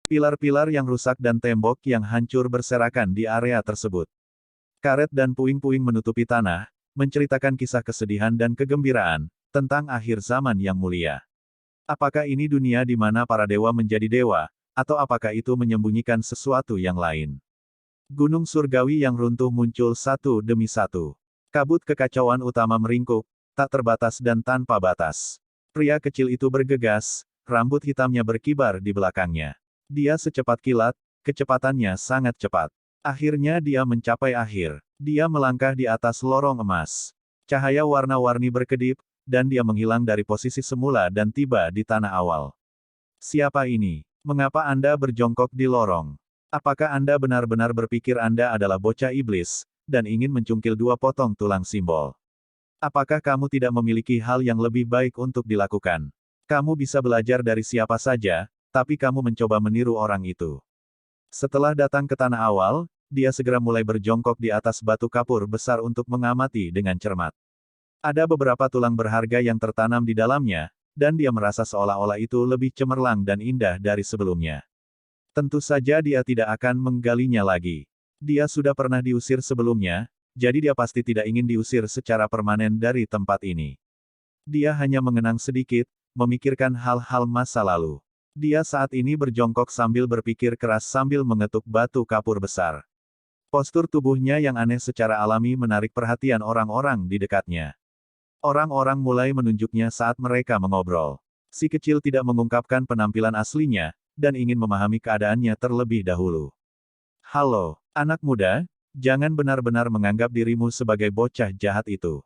Pilar-pilar yang rusak dan tembok yang hancur berserakan di area tersebut. Karet dan puing-puing menutupi tanah, menceritakan kisah kesedihan dan kegembiraan, tentang akhir zaman yang mulia. Apakah ini dunia di mana para dewa menjadi dewa, atau apakah itu menyembunyikan sesuatu yang lain? Gunung surgawi yang runtuh muncul satu demi satu. Kabut kekacauan utama meringkuk, tak terbatas dan tanpa batas. Pria kecil itu bergegas, rambut hitamnya berkibar di belakangnya. Dia secepat kilat, kecepatannya sangat cepat. Akhirnya dia mencapai akhir. Dia melangkah di atas lorong emas. Cahaya warna-warni berkedip, dan dia menghilang dari posisi semula dan tiba di tanah awal. Siapa ini? Mengapa Anda berjongkok di lorong? Apakah Anda benar-benar berpikir Anda adalah bocah iblis, dan ingin mencungkil 2 potong tulang simbol? Apakah kamu tidak memiliki hal yang lebih baik untuk dilakukan? Kamu bisa belajar dari siapa saja, tapi kamu mencoba meniru orang itu. Setelah datang ke tanah awal, dia segera mulai berjongkok di atas batu kapur besar untuk mengamati dengan cermat. Ada beberapa tulang berharga yang tertanam di dalamnya, dan dia merasa seolah-olah itu lebih cemerlang dan indah dari sebelumnya. Tentu saja dia tidak akan menggalinya lagi. Dia sudah pernah diusir sebelumnya, jadi dia pasti tidak ingin diusir secara permanen dari tempat ini. Dia hanya mengenang sedikit, memikirkan hal-hal masa lalu. Dia saat ini berjongkok sambil berpikir keras sambil mengetuk batu kapur besar. Postur tubuhnya yang aneh secara alami menarik perhatian orang-orang di dekatnya. Orang-orang mulai menunjuknya saat mereka mengobrol. Si kecil tidak mengungkapkan penampilan aslinya, dan ingin memahami keadaannya terlebih dahulu. Halo, anak muda, jangan benar-benar menganggap dirimu sebagai bocah jahat itu.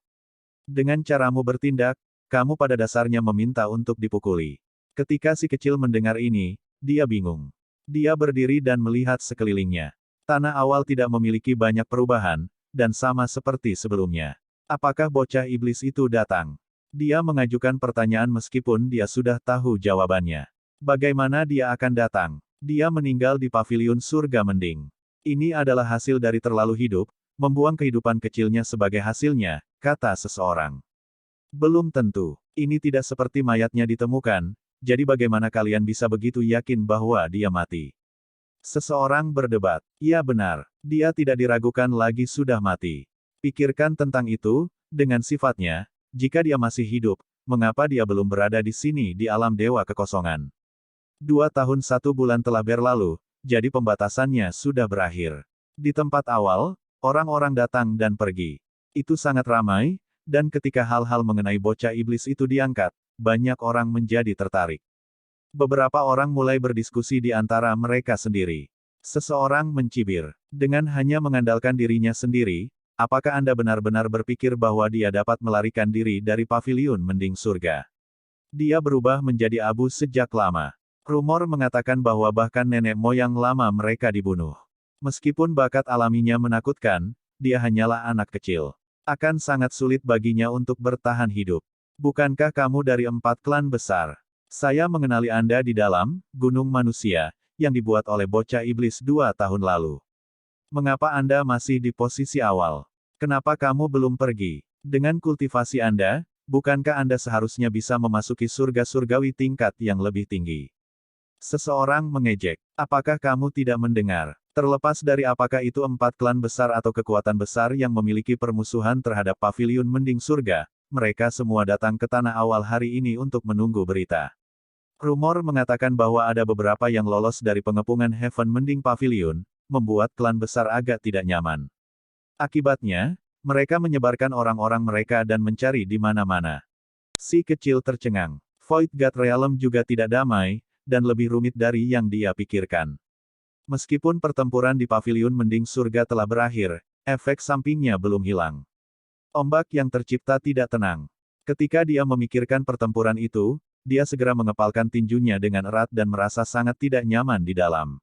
Dengan caramu bertindak, kamu pada dasarnya meminta untuk dipukuli. Ketika si kecil mendengar ini, dia bingung. Dia berdiri dan melihat sekelilingnya. Tanah awal tidak memiliki banyak perubahan, dan sama seperti sebelumnya. Apakah bocah iblis itu datang? Dia mengajukan pertanyaan meskipun dia sudah tahu jawabannya. Bagaimana dia akan datang? Dia meninggal di paviliun surga mending. Ini adalah hasil dari terlalu hidup, membuang kehidupan kecilnya sebagai hasilnya, kata seseorang. Belum tentu. Ini tidak seperti mayatnya ditemukan, jadi bagaimana kalian bisa begitu yakin bahwa dia mati? Seseorang berdebat. Ya benar, dia tidak diragukan lagi sudah mati. Pikirkan tentang itu, dengan sifatnya, jika dia masih hidup, mengapa dia belum berada di sini di alam dewa kekosongan? 2 tahun 1 bulan telah berlalu, jadi pembatasannya sudah berakhir. Di tempat awal, orang-orang datang dan pergi. Itu sangat ramai, dan ketika hal-hal mengenai bocah iblis itu diangkat, banyak orang menjadi tertarik. Beberapa orang mulai berdiskusi di antara mereka sendiri. Seseorang mencibir. Dengan hanya mengandalkan dirinya sendiri, apakah Anda benar-benar berpikir bahwa dia dapat melarikan diri dari paviliun mending surga? Dia berubah menjadi abu sejak lama. Rumor mengatakan bahwa bahkan nenek moyang lama mereka dibunuh. Meskipun bakat alaminya menakutkan, dia hanyalah anak kecil. Akan sangat sulit baginya untuk bertahan hidup. Bukankah kamu dari 4 klan besar? Saya mengenali Anda di dalam Gunung Manusia, yang dibuat oleh bocah iblis 2 tahun lalu. Mengapa Anda masih di posisi awal? Kenapa kamu belum pergi? Dengan kultivasi Anda, bukankah Anda seharusnya bisa memasuki surga surgawi tingkat yang lebih tinggi? Seseorang mengejek. Apakah kamu tidak mendengar? Terlepas dari apakah itu 4 klan besar atau kekuatan besar yang memiliki permusuhan terhadap paviliun mending surga, mereka semua datang ke tanah awal hari ini untuk menunggu berita. Rumor mengatakan bahwa ada beberapa yang lolos dari pengepungan Heaven Mending Pavilion, membuat klan besar agak tidak nyaman. Akibatnya, mereka menyebarkan orang-orang mereka dan mencari di mana-mana. Si kecil tercengang. Void God Realm juga tidak damai, dan lebih rumit dari yang dia pikirkan. Meskipun pertempuran di paviliun mending surga telah berakhir, efek sampingnya belum hilang. Ombak yang tercipta tidak tenang. Ketika dia memikirkan pertempuran itu, dia segera mengepalkan tinjunya dengan erat dan merasa sangat tidak nyaman di dalam.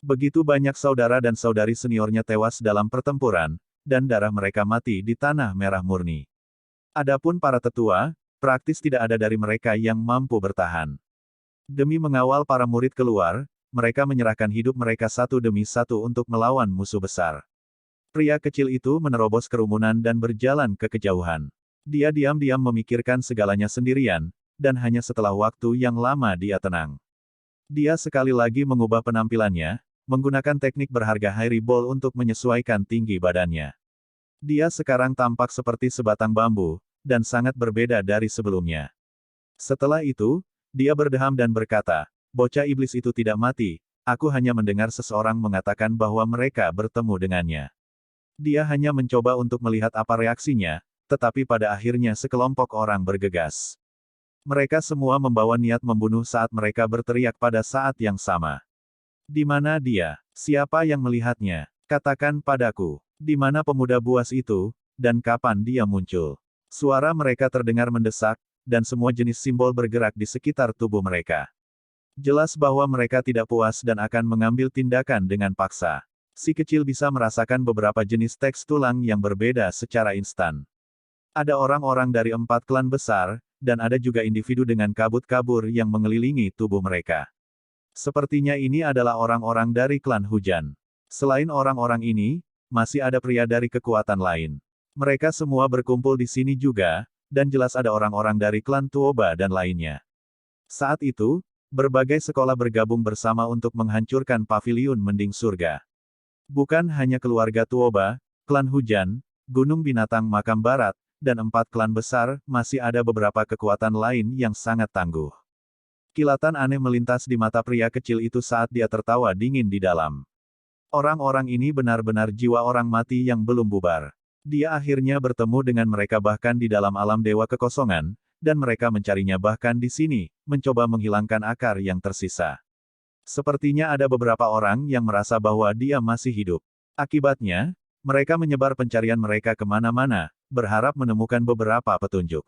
Begitu banyak saudara dan saudari seniornya tewas dalam pertempuran, dan darah mereka mati di tanah merah murni. Adapun para tetua, praktis tidak ada dari mereka yang mampu bertahan. Demi mengawal para murid keluar, mereka menyerahkan hidup mereka satu demi satu untuk melawan musuh besar. Pria kecil itu menerobos kerumunan dan berjalan ke kejauhan. Dia diam-diam memikirkan segalanya sendirian, dan hanya setelah waktu yang lama dia tenang. Dia sekali lagi mengubah penampilannya, menggunakan teknik berharga Hairy Ball untuk menyesuaikan tinggi badannya. Dia sekarang tampak seperti sebatang bambu, dan sangat berbeda dari sebelumnya. Setelah itu, dia berdeham dan berkata, bocah iblis itu tidak mati, aku hanya mendengar seseorang mengatakan bahwa mereka bertemu dengannya. Dia hanya mencoba untuk melihat apa reaksinya, tetapi pada akhirnya sekelompok orang bergegas. Mereka semua membawa niat membunuh saat mereka berteriak pada saat yang sama. Di mana dia? Siapa yang melihatnya? Katakan padaku, di mana pemuda buas itu, dan kapan dia muncul? Suara mereka terdengar mendesak, dan semua jenis simbol bergerak di sekitar tubuh mereka. Jelas bahwa mereka tidak puas dan akan mengambil tindakan dengan paksa. Si kecil bisa merasakan beberapa jenis teks tulang yang berbeda secara instan. Ada orang-orang dari 4 klan besar, dan ada juga individu dengan kabut-kabur yang mengelilingi tubuh mereka. Sepertinya ini adalah orang-orang dari klan hujan. Selain orang-orang ini, masih ada pria dari kekuatan lain. Mereka semua berkumpul di sini juga, dan jelas ada orang-orang dari klan Tuoba dan lainnya. Saat itu, berbagai sekolah bergabung bersama untuk menghancurkan paviliun mending surga. Bukan hanya keluarga Tuoba, klan hujan, gunung binatang makam barat, dan 4 klan besar, masih ada beberapa kekuatan lain yang sangat tangguh. Kilatan aneh melintas di mata pria kecil itu saat dia tertawa dingin di dalam. Orang-orang ini benar-benar jiwa orang mati yang belum bubar. Dia akhirnya bertemu dengan mereka bahkan di dalam alam dewa kekosongan, dan mereka mencarinya bahkan di sini, mencoba menghilangkan akar yang tersisa. Sepertinya ada beberapa orang yang merasa bahwa dia masih hidup. Akibatnya, mereka menyebar pencarian mereka kemana-mana, berharap menemukan beberapa petunjuk.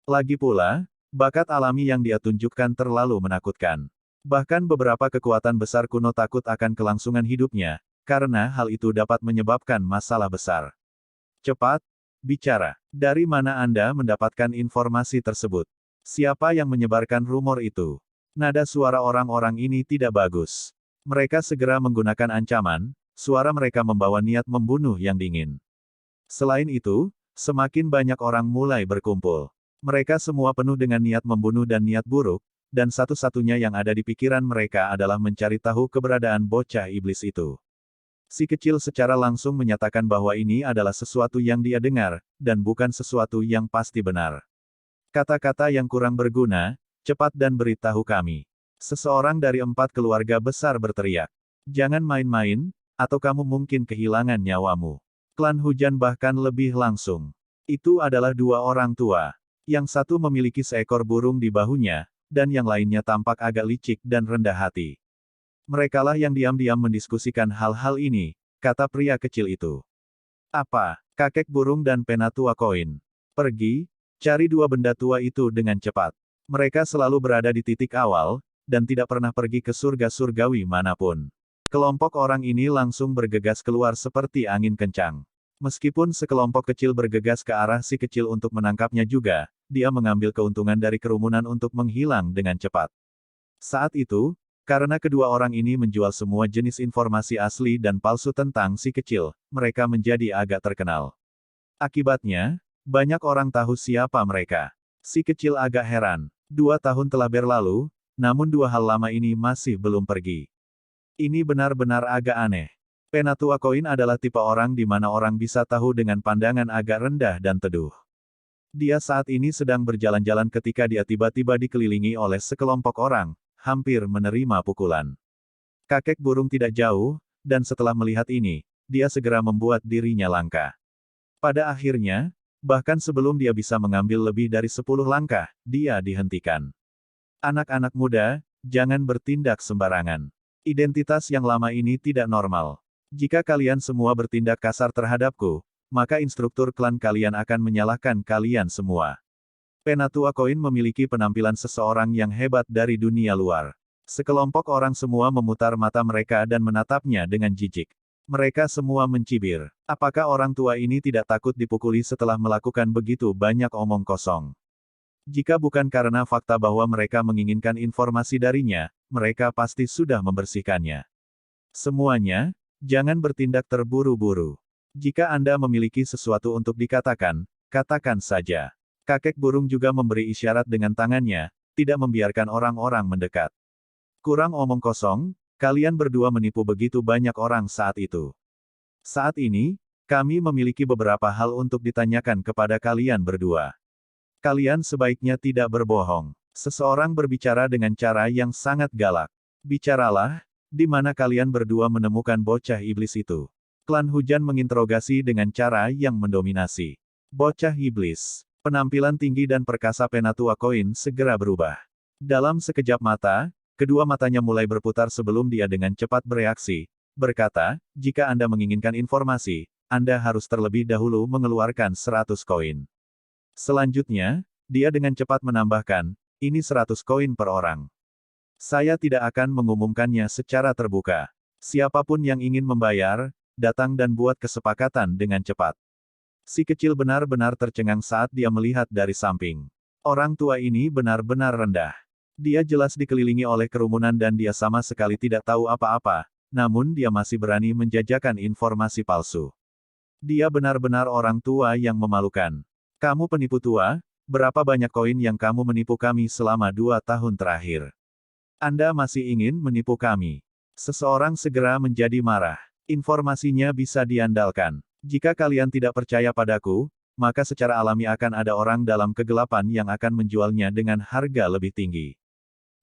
Lagi pula, bakat alami yang dia tunjukkan terlalu menakutkan. Bahkan beberapa kekuatan besar kuno takut akan kelangsungan hidupnya, karena hal itu dapat menyebabkan masalah besar. Cepat, bicara. Dari mana Anda mendapatkan informasi tersebut? Siapa yang menyebarkan rumor itu? Nada suara orang-orang ini tidak bagus. Mereka segera menggunakan ancaman, suara mereka membawa niat membunuh yang dingin. Selain itu, semakin banyak orang mulai berkumpul. Mereka semua penuh dengan niat membunuh dan niat buruk, dan satu-satunya yang ada di pikiran mereka adalah mencari tahu keberadaan bocah iblis itu. Si kecil secara langsung menyatakan bahwa ini adalah sesuatu yang dia dengar, dan bukan sesuatu yang pasti benar. Kata-kata yang kurang berguna, cepat dan beritahu kami. Seseorang dari 4 keluarga besar berteriak. Jangan main-main, atau kamu mungkin kehilangan nyawamu. Klan hujan bahkan lebih langsung. Itu adalah 2 orang tua. Yang satu memiliki seekor burung di bahunya, dan yang lainnya tampak agak licik dan rendah hati. Merekalah yang diam-diam mendiskusikan hal-hal ini, kata pria kecil itu. Apa? Kakek burung dan pena tua koin. Pergi, cari 2 benda tua itu dengan cepat. Mereka selalu berada di titik awal, dan tidak pernah pergi ke surga surgawi manapun. Kelompok orang ini langsung bergegas keluar seperti angin kencang. Meskipun sekelompok kecil bergegas ke arah si kecil untuk menangkapnya juga, dia mengambil keuntungan dari kerumunan untuk menghilang dengan cepat. Saat itu, karena kedua orang ini menjual semua jenis informasi asli dan palsu tentang si kecil, mereka menjadi agak terkenal. Akibatnya, banyak orang tahu siapa mereka. Si kecil agak heran. 2 tahun telah berlalu, namun 2 hal lama ini masih belum pergi. Ini benar-benar agak aneh. Penatua koin adalah tipe orang di mana orang bisa tahu dengan pandangan agak rendah dan teduh. Dia saat ini sedang berjalan-jalan ketika dia tiba-tiba dikelilingi oleh sekelompok orang, hampir menerima pukulan. Kakek burung tidak jauh, dan setelah melihat ini, dia segera membuat dirinya langka. Pada akhirnya, bahkan sebelum dia bisa mengambil lebih dari 10 langkah, dia dihentikan. Anak-anak muda, jangan bertindak sembarangan. Identitas yang lama ini tidak normal. Jika kalian semua bertindak kasar terhadapku, maka instruktur klan kalian akan menyalahkan kalian semua. Penatua koin memiliki penampilan seseorang yang hebat dari dunia luar. Sekelompok orang semua memutar mata mereka dan menatapnya dengan jijik. Mereka semua mencibir. Apakah orang tua ini tidak takut dipukuli setelah melakukan begitu banyak omong kosong? Jika bukan karena fakta bahwa mereka menginginkan informasi darinya, mereka pasti sudah membersihkannya. Semuanya, jangan bertindak terburu-buru. Jika Anda memiliki sesuatu untuk dikatakan, katakan saja. Kakek burung juga memberi isyarat dengan tangannya, tidak membiarkan orang-orang mendekat. Kurang omong kosong, kalian berdua menipu begitu banyak orang saat itu. Saat ini, kami memiliki beberapa hal untuk ditanyakan kepada kalian berdua. Kalian sebaiknya tidak berbohong. Seseorang berbicara dengan cara yang sangat galak. Bicaralah, di mana kalian berdua menemukan bocah iblis itu? Klan Hujan menginterogasi dengan cara yang mendominasi. Bocah iblis. Penampilan tinggi dan perkasa Penatua Koin segera berubah. Dalam sekejap mata, kedua matanya mulai berputar sebelum dia dengan cepat bereaksi, berkata, jika Anda menginginkan informasi, Anda harus terlebih dahulu mengeluarkan 100 koin. Selanjutnya, dia dengan cepat menambahkan, ini 100 koin per orang. Saya tidak akan mengumumkannya secara terbuka. Siapapun yang ingin membayar, datang dan buat kesepakatan dengan cepat. Si kecil benar-benar tercengang saat dia melihat dari samping. Orang tua ini benar-benar rendah. Dia jelas dikelilingi oleh kerumunan dan dia sama sekali tidak tahu apa-apa, namun dia masih berani menjajakan informasi palsu. Dia benar-benar orang tua yang memalukan. Kamu penipu tua, berapa banyak koin yang kamu menipu kami selama 2 tahun terakhir? Anda masih ingin menipu kami? Seseorang segera menjadi marah. Informasinya bisa diandalkan. Jika kalian tidak percaya padaku, maka secara alami akan ada orang dalam kegelapan yang akan menjualnya dengan harga lebih tinggi.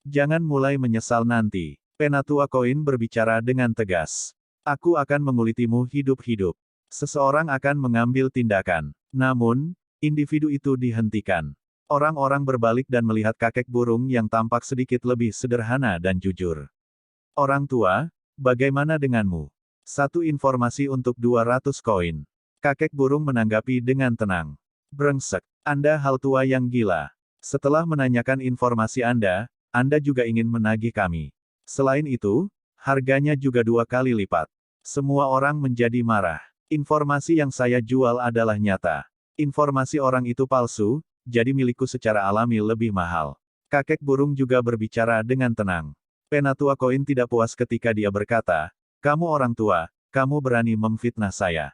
Jangan mulai menyesal nanti. Penatua Koin berbicara dengan tegas. Aku akan mengulitimu hidup-hidup. Seseorang akan mengambil tindakan. Namun, individu itu dihentikan. Orang-orang berbalik dan melihat kakek burung yang tampak sedikit lebih sederhana dan jujur. Orang tua, bagaimana denganmu? Satu informasi untuk 200 koin. Kakek burung menanggapi dengan tenang. Brengsek, Anda hal tua yang gila. Setelah menanyakan informasi Anda juga ingin menagih kami. Selain itu, harganya juga 2 kali lipat. Semua orang menjadi marah. Informasi yang saya jual adalah nyata. Informasi orang itu palsu, jadi milikku secara alami lebih mahal. Kakek burung juga berbicara dengan tenang. Penatua Koin tidak puas ketika dia berkata, kamu orang tua, kamu berani memfitnah saya.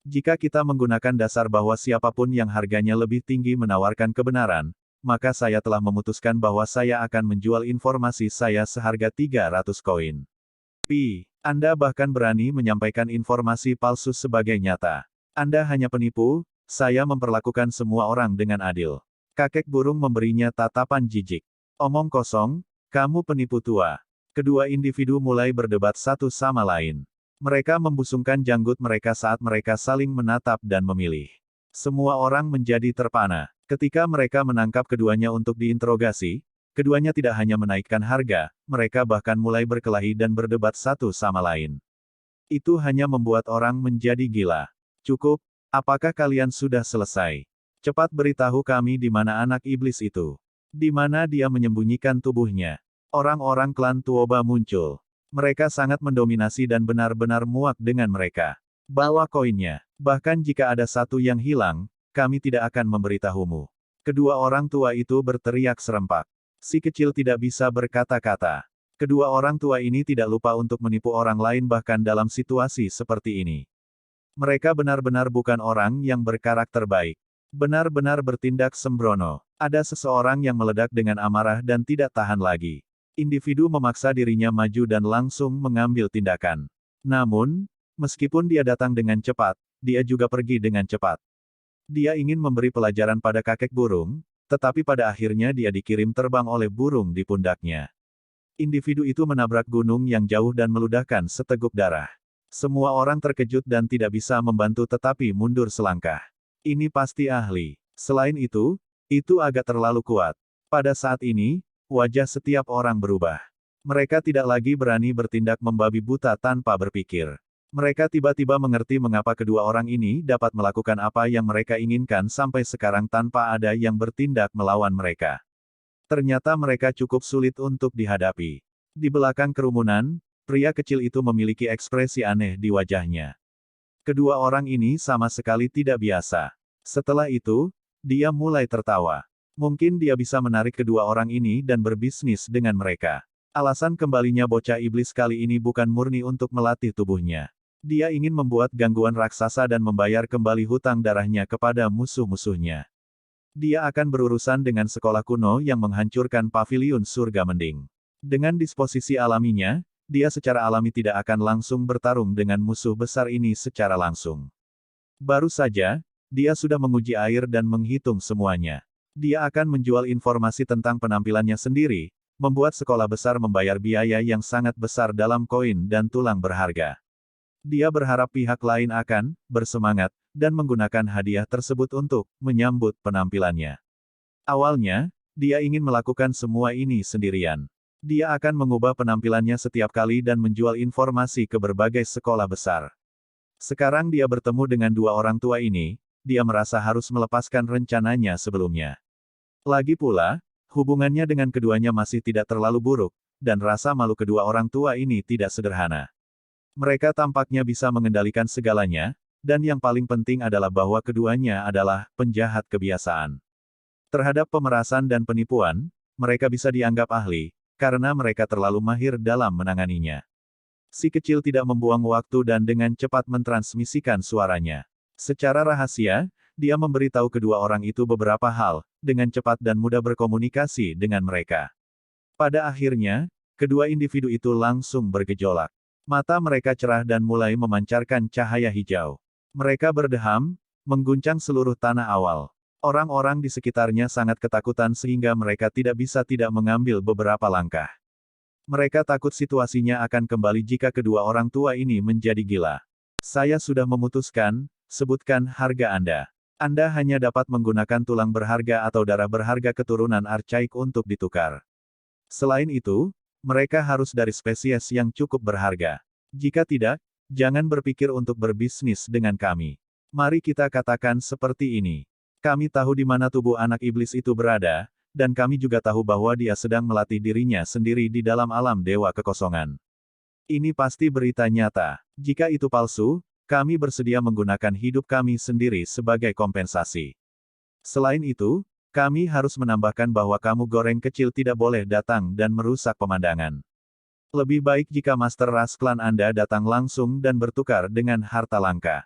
Jika kita menggunakan dasar bahwa siapapun yang harganya lebih tinggi menawarkan kebenaran, maka saya telah memutuskan bahwa saya akan menjual informasi saya seharga 300 koin. Anda bahkan berani menyampaikan informasi palsu sebagai nyata. Anda hanya penipu, saya memperlakukan semua orang dengan adil. Kakek burung memberinya tatapan jijik. Omong kosong, kamu penipu tua. Kedua individu mulai berdebat satu sama lain. Mereka membusungkan janggut mereka saat mereka saling menatap dan memilih. Semua orang menjadi terpana. Ketika mereka menangkap keduanya untuk diinterogasi, keduanya tidak hanya menaikkan harga, mereka bahkan mulai berkelahi dan berdebat satu sama lain. Itu hanya membuat orang menjadi gila. Cukup, apakah kalian sudah selesai? Cepat beritahu kami di mana anak iblis itu. Di mana dia menyembunyikan tubuhnya. Orang-orang klan Tuoba muncul. Mereka sangat mendominasi dan benar-benar muak dengan mereka. Bawa koinnya. Bahkan jika ada satu yang hilang, kami tidak akan memberitahumu. Kedua orang tua itu berteriak serempak. Si kecil tidak bisa berkata-kata. Kedua orang tua ini tidak lupa untuk menipu orang lain bahkan dalam situasi seperti ini. Mereka benar-benar bukan orang yang berkarakter baik. Benar-benar bertindak sembrono. Ada seseorang yang meledak dengan amarah dan tidak tahan lagi. Individu memaksa dirinya maju dan langsung mengambil tindakan. Namun, meskipun dia datang dengan cepat, dia juga pergi dengan cepat. Dia ingin memberi pelajaran pada kakek burung, tetapi pada akhirnya dia dikirim terbang oleh burung di pundaknya. Individu itu menabrak gunung yang jauh dan meludahkan seteguk darah. Semua orang terkejut dan tidak bisa membantu tetapi mundur selangkah. Ini pasti ahli. Selain itu agak terlalu kuat. Pada saat ini, wajah setiap orang berubah. Mereka tidak lagi berani bertindak membabi buta tanpa berpikir. Mereka tiba-tiba mengerti mengapa kedua orang ini dapat melakukan apa yang mereka inginkan sampai sekarang tanpa ada yang bertindak melawan mereka. Ternyata mereka cukup sulit untuk dihadapi. Di belakang kerumunan, pria kecil itu memiliki ekspresi aneh di wajahnya. Kedua orang ini sama sekali tidak biasa. Setelah itu, dia mulai tertawa. Mungkin dia bisa menarik kedua orang ini dan berbisnis dengan mereka. Alasan kembalinya bocah iblis kali ini bukan murni untuk melatih tubuhnya. Dia ingin membuat gangguan raksasa dan membayar kembali hutang darahnya kepada musuh-musuhnya. Dia akan berurusan dengan sekolah kuno yang menghancurkan paviliun surga mending. Dengan disposisi alaminya, dia secara alami tidak akan langsung bertarung dengan musuh besar ini secara langsung. Baru saja, dia sudah menguji air dan menghitung semuanya. Dia akan menjual informasi tentang penampilannya sendiri, membuat sekolah besar membayar biaya yang sangat besar dalam koin dan tulang berharga. Dia berharap pihak lain akan bersemangat dan menggunakan hadiah tersebut untuk menyambut penampilannya. Awalnya, dia ingin melakukan semua ini sendirian. Dia akan mengubah penampilannya setiap kali dan menjual informasi ke berbagai sekolah besar. Sekarang dia bertemu dengan dua orang tua ini, dia merasa harus melepaskan rencananya sebelumnya. Lagi pula, hubungannya dengan keduanya masih tidak terlalu buruk, dan rasa malu kedua orang tua ini tidak sederhana. Mereka tampaknya bisa mengendalikan segalanya, dan yang paling penting adalah bahwa keduanya adalah penjahat kebiasaan. Terhadap pemerasan dan penipuan, mereka bisa dianggap ahli, karena mereka terlalu mahir dalam menanganinya. Si kecil tidak membuang waktu dan dengan cepat mentransmisikan suaranya. Secara rahasia, dia memberitahu kedua orang itu beberapa hal, dengan cepat dan mudah berkomunikasi dengan mereka. Pada akhirnya, kedua individu itu langsung bergejolak. Mata mereka cerah dan mulai memancarkan cahaya hijau. Mereka berdeham, mengguncang seluruh tanah awal. Orang-orang di sekitarnya sangat ketakutan sehingga mereka tidak bisa tidak mengambil beberapa langkah. Mereka takut situasinya akan kembali jika kedua orang tua ini menjadi gila. Saya sudah memutuskan, sebutkan harga Anda. Anda hanya dapat menggunakan tulang berharga atau darah berharga keturunan archaik untuk ditukar. Selain itu, mereka harus dari spesies yang cukup berharga. Jika tidak, jangan berpikir untuk berbisnis dengan kami. Mari kita katakan seperti ini. Kami tahu di mana tubuh anak iblis itu berada, dan kami juga tahu bahwa dia sedang melatih dirinya sendiri di dalam alam dewa kekosongan. Ini pasti berita nyata. Jika itu palsu, kami bersedia menggunakan hidup kami sendiri sebagai kompensasi. Selain itu, kami harus menambahkan bahwa kamu goreng kecil tidak boleh datang dan merusak pemandangan. Lebih baik jika Master Ras klan Anda datang langsung dan bertukar dengan harta langka.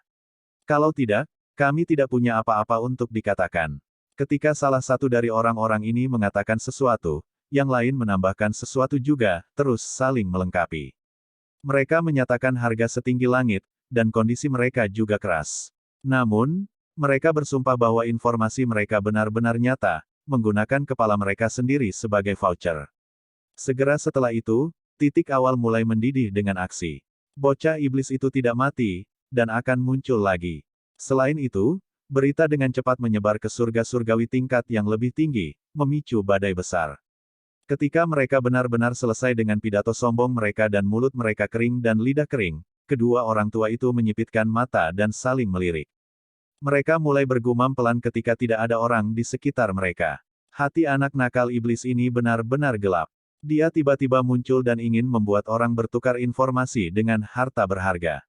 Kalau tidak, kami tidak punya apa-apa untuk dikatakan. Ketika salah satu dari orang-orang ini mengatakan sesuatu, yang lain menambahkan sesuatu juga, terus saling melengkapi. Mereka menyatakan harga setinggi langit, dan kondisi mereka juga keras. Namun, mereka bersumpah bahwa informasi mereka benar-benar nyata, menggunakan kepala mereka sendiri sebagai voucher. Segera setelah itu, titik awal mulai mendidih dengan aksi. Bocah iblis itu tidak mati, dan akan muncul lagi. Selain itu, berita dengan cepat menyebar ke surga surgawi tingkat yang lebih tinggi, memicu badai besar. Ketika mereka benar-benar selesai dengan pidato sombong mereka dan mulut mereka kering dan lidah kering, kedua orang tua itu menyipitkan mata dan saling melirik. Mereka mulai bergumam pelan ketika tidak ada orang di sekitar mereka. Hati anak nakal iblis ini benar-benar gelap. Dia tiba-tiba muncul dan ingin membuat orang bertukar informasi dengan harta berharga.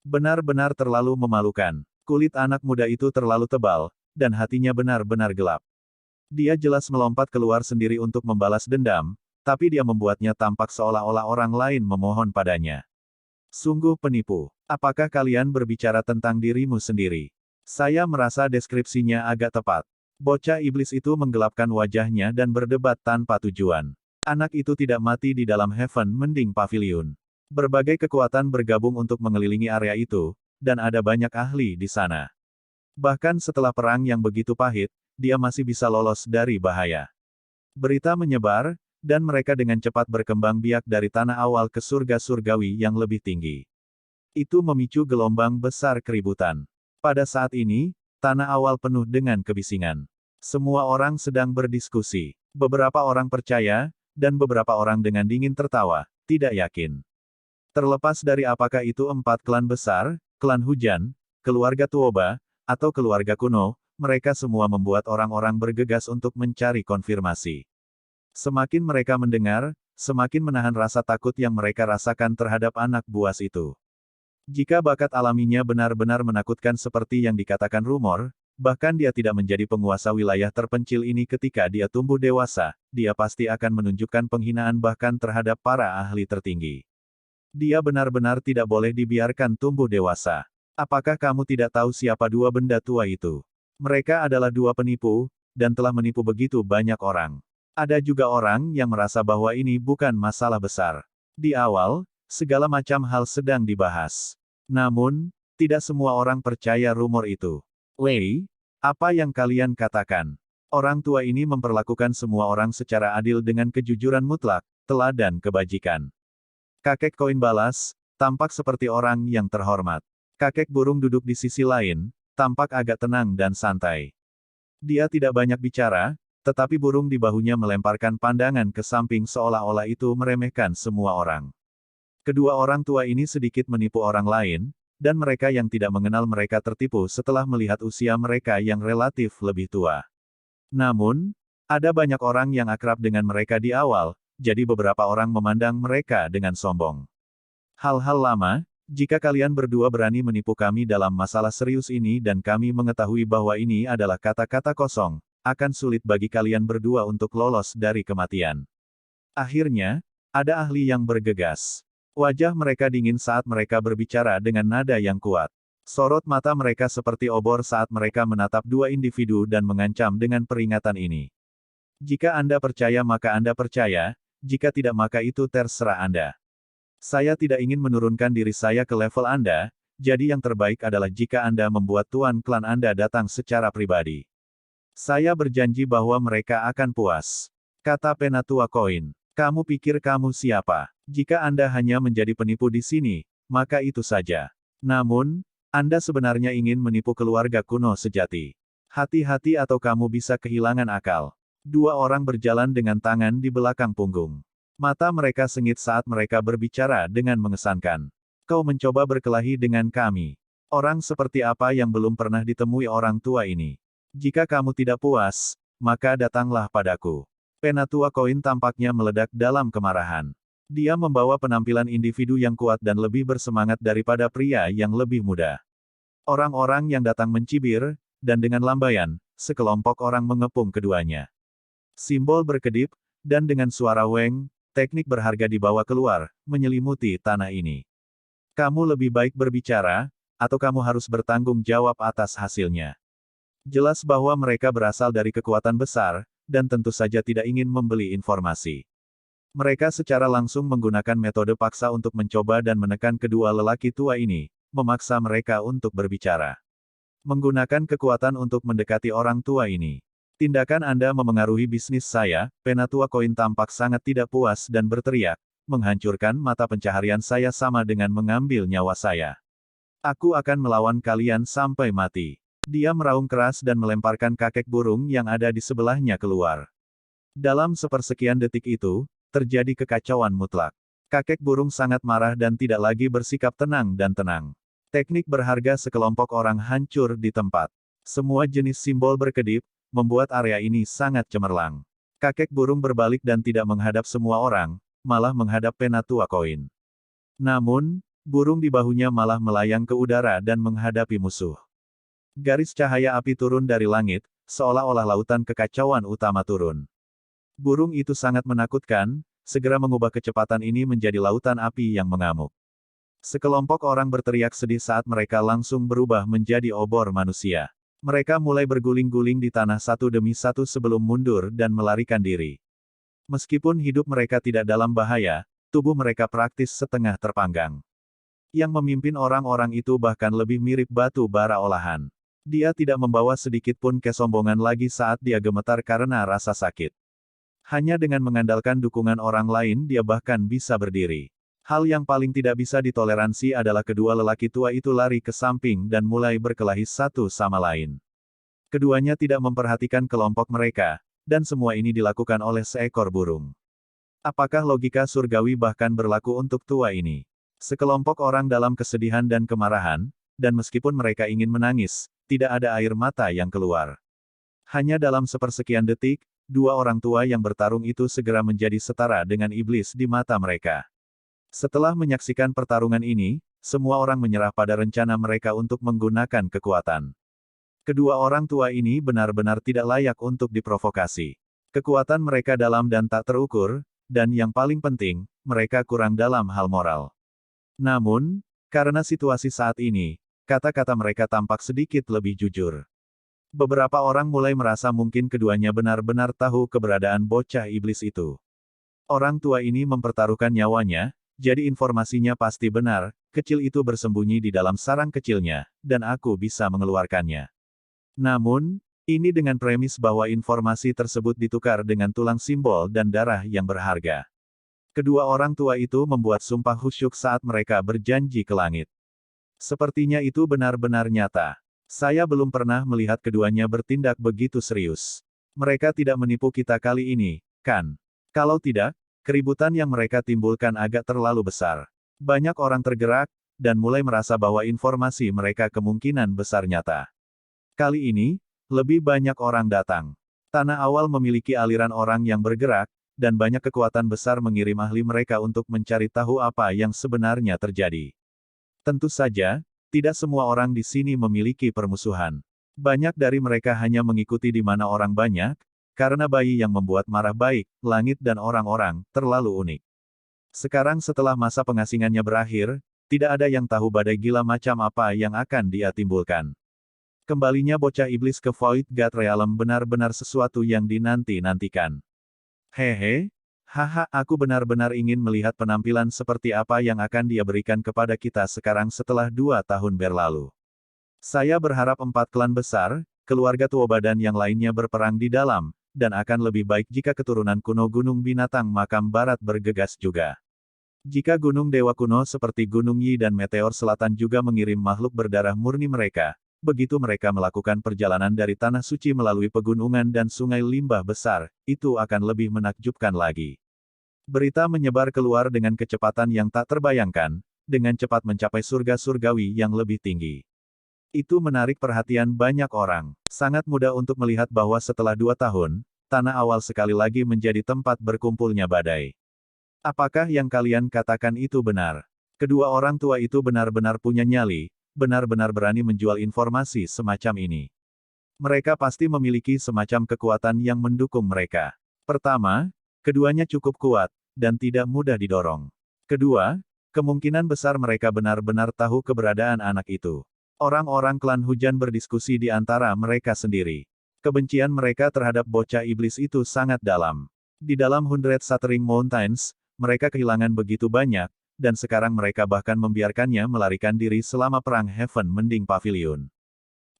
Benar-benar terlalu memalukan. Kulit anak muda itu terlalu tebal, dan hatinya benar-benar gelap. Dia jelas melompat keluar sendiri untuk membalas dendam, tapi dia membuatnya tampak seolah-olah orang lain memohon padanya. Sungguh penipu. Apakah kalian berbicara tentang dirimu sendiri? Saya merasa deskripsinya agak tepat. Bocah iblis itu menggelapkan wajahnya dan berdebat tanpa tujuan. Anak itu tidak mati di dalam Heaven Mending Pavilion. Berbagai kekuatan bergabung untuk mengelilingi area itu, dan ada banyak ahli di sana. Bahkan setelah perang yang begitu pahit, dia masih bisa lolos dari bahaya. Berita menyebar, dan mereka dengan cepat berkembang biak dari tanah awal ke surga surgawi yang lebih tinggi. Itu memicu gelombang besar keributan. Pada saat ini, tanah awal penuh dengan kebisingan. Semua orang sedang berdiskusi. Beberapa orang percaya, dan beberapa orang dengan dingin tertawa, tidak yakin. Terlepas dari apakah itu 4 klan besar, klan hujan, keluarga Tuoba, atau keluarga kuno, mereka semua membuat orang-orang bergegas untuk mencari konfirmasi. Semakin mereka mendengar, semakin menahan rasa takut yang mereka rasakan terhadap anak buas itu. Jika bakat alaminya benar-benar menakutkan seperti yang dikatakan rumor, bahkan dia tidak menjadi penguasa wilayah terpencil ini ketika dia tumbuh dewasa, dia pasti akan menunjukkan penghinaan bahkan terhadap para ahli tertinggi. Dia benar-benar tidak boleh dibiarkan tumbuh dewasa. Apakah kamu tidak tahu siapa dua benda tua itu? Mereka adalah dua penipu, dan telah menipu begitu banyak orang. Ada juga orang yang merasa bahwa ini bukan masalah besar. Di awal, segala macam hal sedang dibahas. Namun, tidak semua orang percaya rumor itu. Lei, apa yang kalian katakan? Orang tua ini memperlakukan semua orang secara adil dengan kejujuran mutlak, teladan kebajikan. Kakek koin balas, tampak seperti orang yang terhormat. Kakek burung duduk di sisi lain, tampak agak tenang dan santai. Dia tidak banyak bicara, tetapi burung di bahunya melemparkan pandangan ke samping seolah-olah itu meremehkan semua orang. Kedua orang tua ini sedikit menipu orang lain, dan mereka yang tidak mengenal mereka tertipu setelah melihat usia mereka yang relatif lebih tua. Namun, ada banyak orang yang akrab dengan mereka di awal, jadi beberapa orang memandang mereka dengan sombong. Hal-hal lama, jika kalian berdua berani menipu kami dalam masalah serius ini dan kami mengetahui bahwa ini adalah kata-kata kosong, akan sulit bagi kalian berdua untuk lolos dari kematian. Akhirnya, ada ahli yang bergegas. Wajah mereka dingin saat mereka berbicara dengan nada yang kuat. Sorot mata mereka seperti obor saat mereka menatap dua individu dan mengancam dengan peringatan ini. Jika Anda percaya maka Anda percaya, jika tidak maka itu terserah Anda. Saya tidak ingin menurunkan diri saya ke level Anda, jadi yang terbaik adalah jika Anda membuat tuan klan Anda datang secara pribadi. Saya berjanji bahwa mereka akan puas. Kata Penatua Koin. Kamu pikir kamu siapa? Jika Anda hanya menjadi penipu di sini, maka itu saja. Namun, Anda sebenarnya ingin menipu keluarga kuno sejati. Hati-hati atau kamu bisa kehilangan akal. Dua orang berjalan dengan tangan di belakang punggung. Mata mereka sengit saat mereka berbicara dengan mengesankan. Kau mencoba berkelahi dengan kami. Orang seperti apa yang belum pernah ditemui orang tua ini? Jika kamu tidak puas, maka datanglah padaku. Penatua Koin tampaknya meledak dalam kemarahan. Dia membawa penampilan individu yang kuat dan lebih bersemangat daripada pria yang lebih muda. Orang-orang yang datang mencibir, dan dengan lambaian, sekelompok orang mengepung keduanya. Simbol berkedip, dan dengan suara weng, teknik berharga dibawa keluar, menyelimuti tanah ini. Kamu lebih baik berbicara, atau kamu harus bertanggung jawab atas hasilnya. Jelas bahwa mereka berasal dari kekuatan besar, dan tentu saja tidak ingin membeli informasi. Mereka secara langsung menggunakan metode paksa untuk mencoba dan menekan kedua lelaki tua ini, memaksa mereka untuk berbicara. Menggunakan kekuatan untuk mendekati orang tua ini. Tindakan Anda memengaruhi bisnis saya, Penatua Koin tampak sangat tidak puas dan berteriak, menghancurkan mata pencaharian saya sama dengan mengambil nyawa saya. Aku akan melawan kalian sampai mati. Dia meraung keras dan melemparkan kakek burung yang ada di sebelahnya keluar. Dalam sepersekian detik itu, terjadi kekacauan mutlak. Kakek burung sangat marah dan tidak lagi bersikap tenang dan tenang. Teknik berharga sekelompok orang hancur di tempat. Semua jenis simbol berkedip, membuat area ini sangat cemerlang. Kakek burung berbalik dan tidak menghadap semua orang, malah menghadap Penatua Koin. Namun, burung di bahunya malah melayang ke udara dan menghadapi musuh. Garis cahaya api turun dari langit, seolah-olah lautan kekacauan utama turun. Burung itu sangat menakutkan, segera mengubah kecepatan ini menjadi lautan api yang mengamuk. Sekelompok orang berteriak sedih saat mereka langsung berubah menjadi obor manusia. Mereka mulai berguling-guling di tanah satu demi satu sebelum mundur dan melarikan diri. Meskipun hidup mereka tidak dalam bahaya, tubuh mereka praktis setengah terpanggang. Yang memimpin orang-orang itu bahkan lebih mirip batu bara olahan. Dia tidak membawa sedikit pun kesombongan lagi saat dia gemetar karena rasa sakit. Hanya dengan mengandalkan dukungan orang lain dia bahkan bisa berdiri. Hal yang paling tidak bisa ditoleransi adalah kedua lelaki tua itu lari ke samping dan mulai berkelahi satu sama lain. Keduanya tidak memperhatikan kelompok mereka, dan semua ini dilakukan oleh seekor burung. Apakah logika surgawi bahkan berlaku untuk tua ini? Sekelompok orang dalam kesedihan dan kemarahan, dan meskipun mereka ingin menangis, tidak ada air mata yang keluar. Hanya dalam sepersekian detik, dua orang tua yang bertarung itu segera menjadi setara dengan iblis di mata mereka. Setelah menyaksikan pertarungan ini, semua orang menyerah pada rencana mereka untuk menggunakan kekuatan. Kedua orang tua ini benar-benar tidak layak untuk diprovokasi. Kekuatan mereka dalam dan tak terukur, dan yang paling penting, mereka kurang dalam hal moral. Namun, karena situasi saat ini, kata-kata mereka tampak sedikit lebih jujur. Beberapa orang mulai merasa mungkin keduanya benar-benar tahu keberadaan bocah iblis itu. Orang tua ini mempertaruhkan nyawanya, jadi informasinya pasti benar, kecil itu bersembunyi di dalam sarang kecilnya, dan aku bisa mengeluarkannya. Namun, ini dengan premis bahwa informasi tersebut ditukar dengan tulang simbol dan darah yang berharga. Kedua orang tua itu membuat sumpah khusyuk saat mereka berjanji ke langit. Sepertinya itu benar-benar nyata. Saya belum pernah melihat keduanya bertindak begitu serius. Mereka tidak menipu kita kali ini, kan? Kalau tidak, keributan yang mereka timbulkan agak terlalu besar. Banyak orang tergerak, dan mulai merasa bahwa informasi mereka kemungkinan besar nyata. Kali ini, lebih banyak orang datang. Tanah awal memiliki aliran orang yang bergerak, dan banyak kekuatan besar mengirim ahli mereka untuk mencari tahu apa yang sebenarnya terjadi. Tentu saja, tidak semua orang di sini memiliki permusuhan. Banyak dari mereka hanya mengikuti di mana orang banyak, karena bayi yang membuat marah baik, langit dan orang-orang, terlalu unik. Sekarang setelah masa pengasingannya berakhir, tidak ada yang tahu badai gila macam apa yang akan dia timbulkan. Kembalinya bocah iblis ke Void God Realm benar-benar sesuatu yang dinanti-nantikan. Hehe, haha, aku benar-benar ingin melihat penampilan seperti apa yang akan dia berikan kepada kita sekarang setelah 2 tahun berlalu. Saya berharap 4 klan besar, keluarga Tuoba dan yang lainnya berperang di dalam, dan akan lebih baik jika keturunan kuno Gunung Binatang Makam Barat bergegas juga. Jika gunung dewa kuno seperti Gunung Yi dan Meteor Selatan juga mengirim makhluk berdarah murni mereka, begitu mereka melakukan perjalanan dari Tanah Suci melalui pegunungan dan sungai limbah besar, itu akan lebih menakjubkan lagi. Berita menyebar keluar dengan kecepatan yang tak terbayangkan, dengan cepat mencapai surga surgawi yang lebih tinggi. Itu menarik perhatian banyak orang. Sangat mudah untuk melihat bahwa setelah 2 tahun, tanah awal sekali lagi menjadi tempat berkumpulnya badai. Apakah yang kalian katakan itu benar? Kedua orang tua itu benar-benar punya nyali, benar-benar berani menjual informasi semacam ini. Mereka pasti memiliki semacam kekuatan yang mendukung mereka. Pertama, keduanya cukup kuat, dan tidak mudah didorong. Kedua, kemungkinan besar mereka benar-benar tahu keberadaan anak itu. Orang-orang klan hujan berdiskusi di antara mereka sendiri. Kebencian mereka terhadap bocah iblis itu sangat dalam. Di dalam Hundred Shattering Mountains, mereka kehilangan begitu banyak, dan sekarang mereka bahkan membiarkannya melarikan diri selama perang Heaven Mending Pavilion.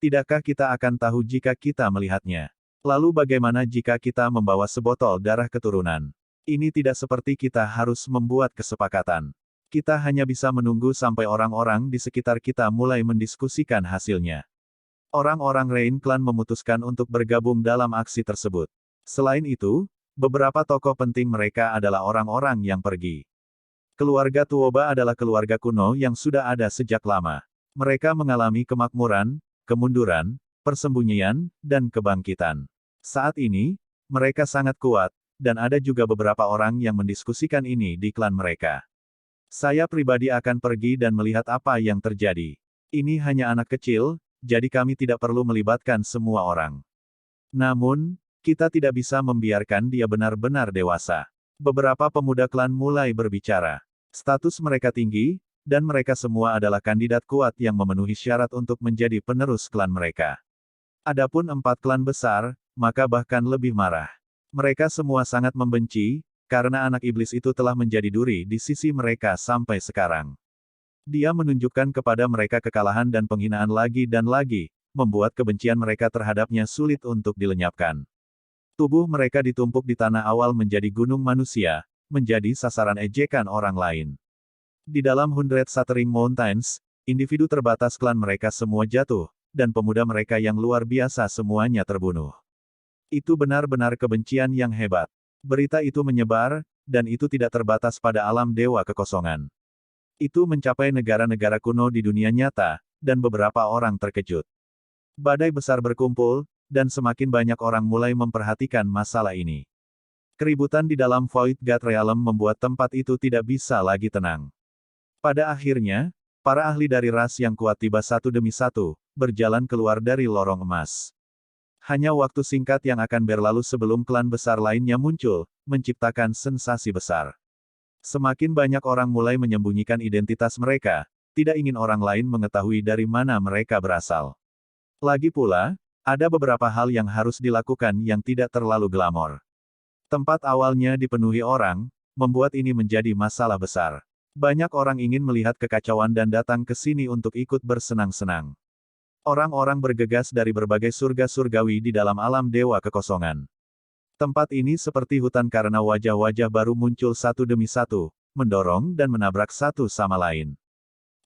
Tidakkah kita akan tahu jika kita melihatnya? Lalu bagaimana jika kita membawa sebotol darah keturunan? Ini tidak seperti kita harus membuat kesepakatan. Kita hanya bisa menunggu sampai orang-orang di sekitar kita mulai mendiskusikan hasilnya. Orang-orang Rain Clan memutuskan untuk bergabung dalam aksi tersebut. Selain itu, beberapa tokoh penting mereka adalah orang-orang yang pergi. Keluarga Tuoba adalah keluarga kuno yang sudah ada sejak lama. Mereka mengalami kemakmuran, kemunduran, persembunyian, dan kebangkitan. Saat ini, mereka sangat kuat, dan ada juga beberapa orang yang mendiskusikan ini di klan mereka. Saya pribadi akan pergi dan melihat apa yang terjadi. Ini hanya anak kecil, jadi kami tidak perlu melibatkan semua orang. Namun, kita tidak bisa membiarkan dia benar-benar dewasa. Beberapa pemuda klan mulai berbicara. Status mereka tinggi, dan mereka semua adalah kandidat kuat yang memenuhi syarat untuk menjadi penerus klan mereka. Adapun 4 klan besar, maka bahkan lebih marah. Mereka semua sangat membenci, karena anak iblis itu telah menjadi duri di sisi mereka sampai sekarang. Dia menunjukkan kepada mereka kekalahan dan penghinaan lagi dan lagi, membuat kebencian mereka terhadapnya sulit untuk dilenyapkan. Tubuh mereka ditumpuk di tanah awal menjadi gunung manusia, menjadi sasaran ejekan orang lain. Di dalam Hundred Shattering Mountains, individu terbatas klan mereka semua jatuh, dan pemuda mereka yang luar biasa semuanya terbunuh. Itu benar-benar kebencian yang hebat. Berita itu menyebar, dan itu tidak terbatas pada alam dewa kekosongan. Itu mencapai negara-negara kuno di dunia nyata, dan beberapa orang terkejut. Badai besar berkumpul, dan semakin banyak orang mulai memperhatikan masalah ini. Keributan di dalam Void God Realm membuat tempat itu tidak bisa lagi tenang. Pada akhirnya, para ahli dari ras yang kuat tiba satu demi satu, berjalan keluar dari lorong emas. Hanya waktu singkat yang akan berlalu sebelum klan besar lainnya muncul, menciptakan sensasi besar. Semakin banyak orang mulai menyembunyikan identitas mereka, tidak ingin orang lain mengetahui dari mana mereka berasal. Lagi pula, ada beberapa hal yang harus dilakukan yang tidak terlalu glamor. Tempat awalnya dipenuhi orang, membuat ini menjadi masalah besar. Banyak orang ingin melihat kekacauan dan datang ke sini untuk ikut bersenang-senang. Orang-orang bergegas dari berbagai surga surgawi di dalam alam dewa kekosongan. Tempat ini seperti hutan karena wajah-wajah baru muncul satu demi satu, mendorong dan menabrak satu sama lain.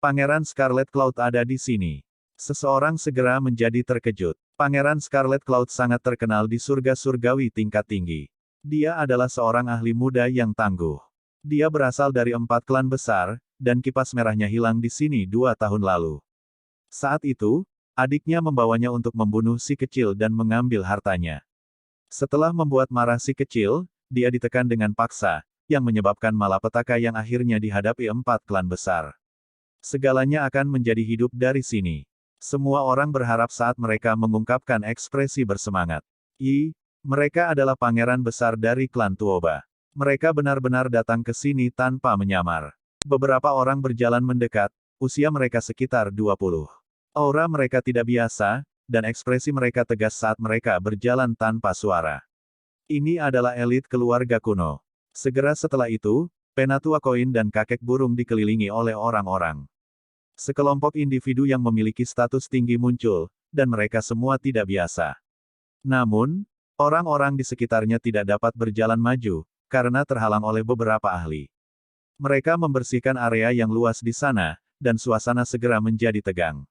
Pangeran Scarlet Cloud ada di sini. Seseorang segera menjadi terkejut. Pangeran Scarlet Cloud sangat terkenal di surga surgawi tingkat tinggi. Dia adalah seorang ahli muda yang tangguh. Dia berasal dari 4 klan besar, dan kipas merahnya hilang di sini 2 tahun lalu. Saat itu, adiknya membawanya untuk membunuh si kecil dan mengambil hartanya. Setelah membuat marah si kecil, dia ditekan dengan paksa, yang menyebabkan malapetaka yang akhirnya dihadapi 4 klan besar. Segalanya akan menjadi hidup dari sini. Semua orang berharap saat mereka mengungkapkan ekspresi bersemangat. Mereka adalah pangeran besar dari klan Tuoba. Mereka benar-benar datang ke sini tanpa menyamar. Beberapa orang berjalan mendekat, usia mereka sekitar 20. Aura mereka tidak biasa, dan ekspresi mereka tegas saat mereka berjalan tanpa suara. Ini adalah elit keluarga kuno. Segera setelah itu, Penatua Koin dan kakek burung dikelilingi oleh orang-orang. Sekelompok individu yang memiliki status tinggi muncul, dan mereka semua tidak biasa. Namun, orang-orang di sekitarnya tidak dapat berjalan maju, karena terhalang oleh beberapa ahli. Mereka membersihkan area yang luas di sana, dan suasana segera menjadi tegang.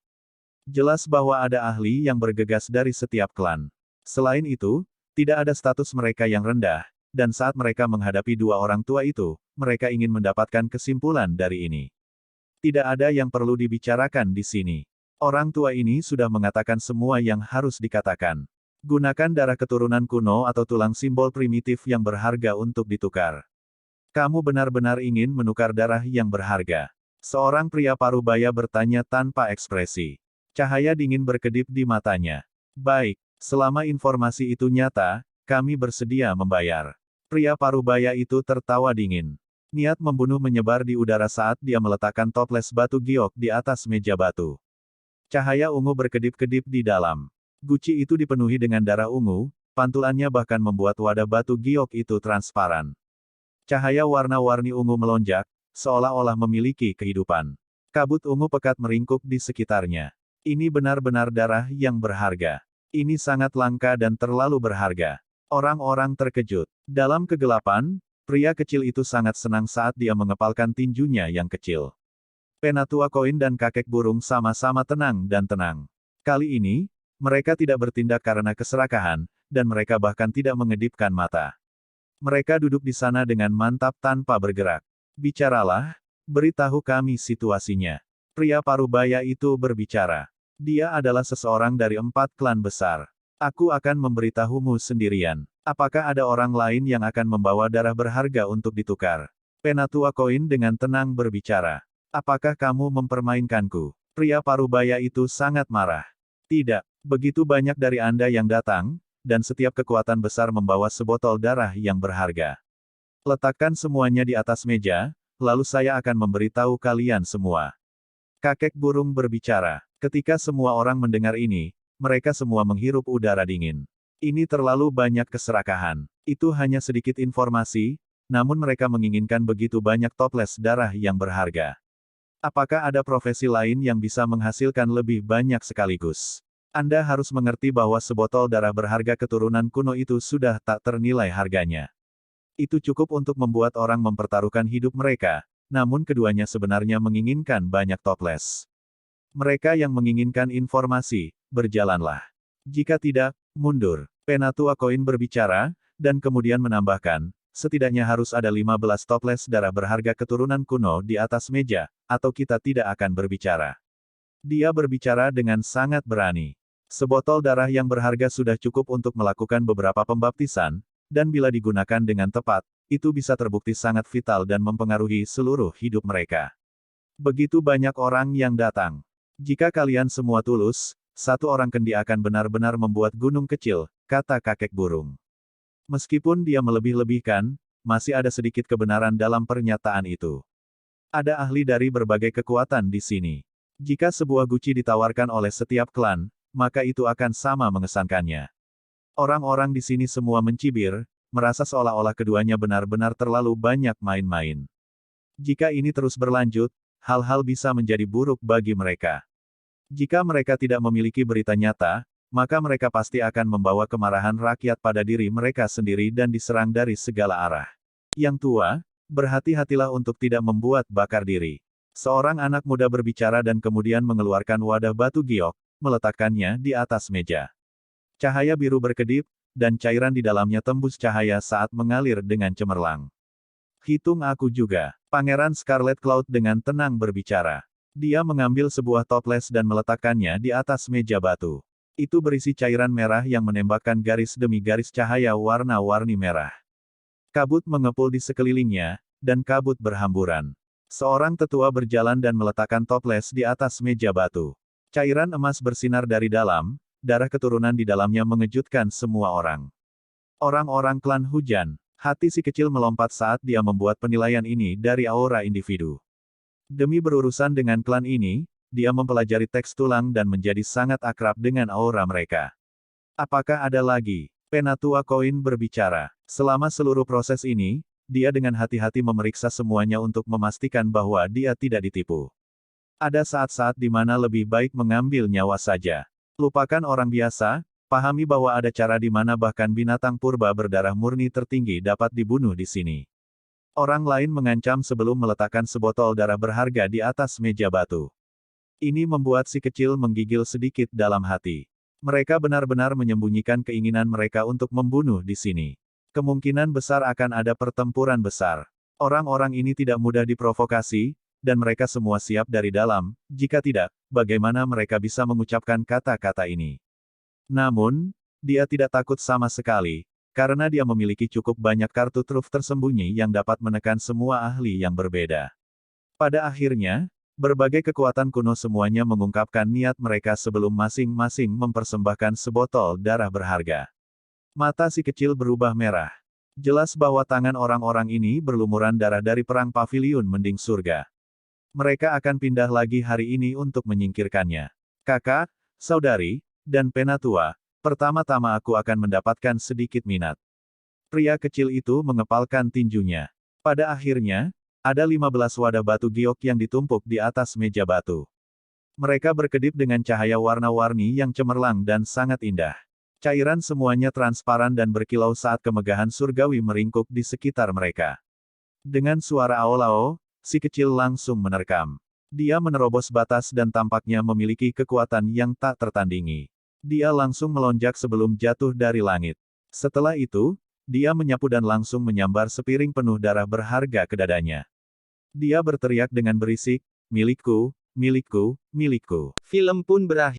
Jelas bahwa ada ahli yang bergegas dari setiap klan. Selain itu, tidak ada status mereka yang rendah, dan saat mereka menghadapi 2 orang tua itu, mereka ingin mendapatkan kesimpulan dari ini. Tidak ada yang perlu dibicarakan di sini. Orang tua ini sudah mengatakan semua yang harus dikatakan. Gunakan darah keturunan kuno atau tulang simbol primitif yang berharga untuk ditukar. Kamu benar-benar ingin menukar darah yang berharga. Seorang pria parubaya bertanya tanpa ekspresi. Cahaya dingin berkedip di matanya. Baik, selama informasi itu nyata, kami bersedia membayar. Pria parubaya itu tertawa dingin. Niat membunuh menyebar di udara saat dia meletakkan toples batu giok di atas meja batu. Cahaya ungu berkedip-kedip di dalam. Guci itu dipenuhi dengan darah ungu, pantulannya bahkan membuat wadah batu giok itu transparan. Cahaya warna-warni ungu melonjak, seolah-olah memiliki kehidupan. Kabut ungu pekat meringkuk di sekitarnya. Ini benar-benar darah yang berharga. Ini sangat langka dan terlalu berharga. Orang-orang terkejut. Dalam kegelapan, pria kecil itu sangat senang saat dia mengepalkan tinjunya yang kecil. Penatua Koin dan kakek burung sama-sama tenang dan tenang. Kali ini, mereka tidak bertindak karena keserakahan, dan mereka bahkan tidak mengedipkan mata. Mereka duduk di sana dengan mantap tanpa bergerak. Bicaralah, beritahu kami situasinya. Pria parubaya itu berbicara. Dia adalah seseorang dari 4 klan besar. Aku akan memberitahumu sendirian. Apakah ada orang lain yang akan membawa darah berharga untuk ditukar? Penatua Koin dengan tenang berbicara. Apakah kamu mempermainkanku? Pria parubaya itu sangat marah. Tidak, begitu banyak dari Anda yang datang, dan setiap kekuatan besar membawa sebotol darah yang berharga. Letakkan semuanya di atas meja, lalu saya akan memberitahu kalian semua. Kakek burung berbicara. Ketika semua orang mendengar ini, mereka semua menghirup udara dingin. Ini terlalu banyak keserakahan. Itu hanya sedikit informasi, namun mereka menginginkan begitu banyak toples darah yang berharga. Apakah ada profesi lain yang bisa menghasilkan lebih banyak sekaligus? Anda harus mengerti bahwa sebotol darah berharga keturunan kuno itu sudah tak ternilai harganya. Itu cukup untuk membuat orang mempertaruhkan hidup mereka, namun keduanya sebenarnya menginginkan banyak toples. Mereka yang menginginkan informasi, berjalanlah. Jika tidak, mundur. Penatua Koin berbicara, dan kemudian menambahkan, setidaknya harus ada 15 toples darah berharga keturunan kuno di atas meja, atau kita tidak akan berbicara. Dia berbicara dengan sangat berani. Sebotol darah yang berharga sudah cukup untuk melakukan beberapa pembaptisan, dan bila digunakan dengan tepat, itu bisa terbukti sangat vital dan mempengaruhi seluruh hidup mereka. Begitu banyak orang yang datang. Jika kalian semua tulus, 1 orang kendi akan benar-benar membuat gunung kecil, kata kakek burung. Meskipun dia melebih-lebihkan, masih ada sedikit kebenaran dalam pernyataan itu. Ada ahli dari berbagai kekuatan di sini. Jika sebuah guci ditawarkan oleh setiap klan, maka itu akan sama mengesankannya. Orang-orang di sini semua mencibir, merasa seolah-olah keduanya benar-benar terlalu banyak main-main. Jika ini terus berlanjut, hal-hal bisa menjadi buruk bagi mereka. Jika mereka tidak memiliki berita nyata, maka mereka pasti akan membawa kemarahan rakyat pada diri mereka sendiri dan diserang dari segala arah. Yang tua, berhati-hatilah untuk tidak membuat bakar diri. Seorang anak muda berbicara dan kemudian mengeluarkan wadah batu giok, meletakkannya di atas meja. Cahaya biru berkedip, dan cairan di dalamnya tembus cahaya saat mengalir dengan cemerlang. Hitung aku juga. Pangeran Scarlet Cloud dengan tenang berbicara. Dia mengambil sebuah toples dan meletakkannya di atas meja batu. Itu berisi cairan merah yang menembakkan garis demi garis cahaya warna-warni merah. Kabut mengepul di sekelilingnya, dan kabut berhamburan. Seorang tetua berjalan dan meletakkan toples di atas meja batu. Cairan emas bersinar dari dalam, darah keturunan di dalamnya mengejutkan semua orang. Orang-orang klan hujan, hati si kecil melompat saat dia membuat penilaian ini dari aura individu. Demi berurusan dengan klan ini, dia mempelajari teks tulang dan menjadi sangat akrab dengan aura mereka. Apakah ada lagi? Penatua Koin berbicara. Selama seluruh proses ini, dia dengan hati-hati memeriksa semuanya untuk memastikan bahwa dia tidak ditipu. Ada saat-saat di mana lebih baik mengambil nyawa saja. Lupakan orang biasa, pahami bahwa ada cara di mana bahkan binatang purba berdarah murni tertinggi dapat dibunuh di sini. Orang lain mengancam sebelum meletakkan sebotol darah berharga di atas meja batu. Ini membuat si kecil menggigil sedikit dalam hati. Mereka benar-benar menyembunyikan keinginan mereka untuk membunuh di sini. Kemungkinan besar akan ada pertempuran besar. Orang-orang ini tidak mudah diprovokasi, dan mereka semua siap dari dalam. Jika tidak, bagaimana mereka bisa mengucapkan kata-kata ini? Namun, dia tidak takut sama sekali, karena dia memiliki cukup banyak kartu truf tersembunyi yang dapat menekan semua ahli yang berbeda. Pada akhirnya, berbagai kekuatan kuno semuanya mengungkapkan niat mereka sebelum masing-masing mempersembahkan sebotol darah berharga. Mata si kecil berubah merah. Jelas bahwa tangan orang-orang ini berlumuran darah dari perang paviliun mending surga. Mereka akan pindah lagi hari ini untuk menyingkirkannya. Kakak, saudari, dan penatua, pertama-tama aku akan mendapatkan sedikit minat. Pria kecil itu mengepalkan tinjunya. Pada akhirnya, ada 15 wadah batu giok yang ditumpuk di atas meja batu. Mereka berkedip dengan cahaya warna-warni yang cemerlang dan sangat indah. Cairan semuanya transparan dan berkilau saat kemegahan surgawi meringkuk di sekitar mereka. Dengan suara aolao, si kecil langsung menerkam. Dia menerobos batas dan tampaknya memiliki kekuatan yang tak tertandingi. Dia langsung melonjak sebelum jatuh dari langit. Setelah itu, dia menyapu dan langsung menyambar sepiring penuh darah berharga ke dadanya. Dia berteriak dengan berisik, "Milikku, milikku, milikku." Film pun berakhir.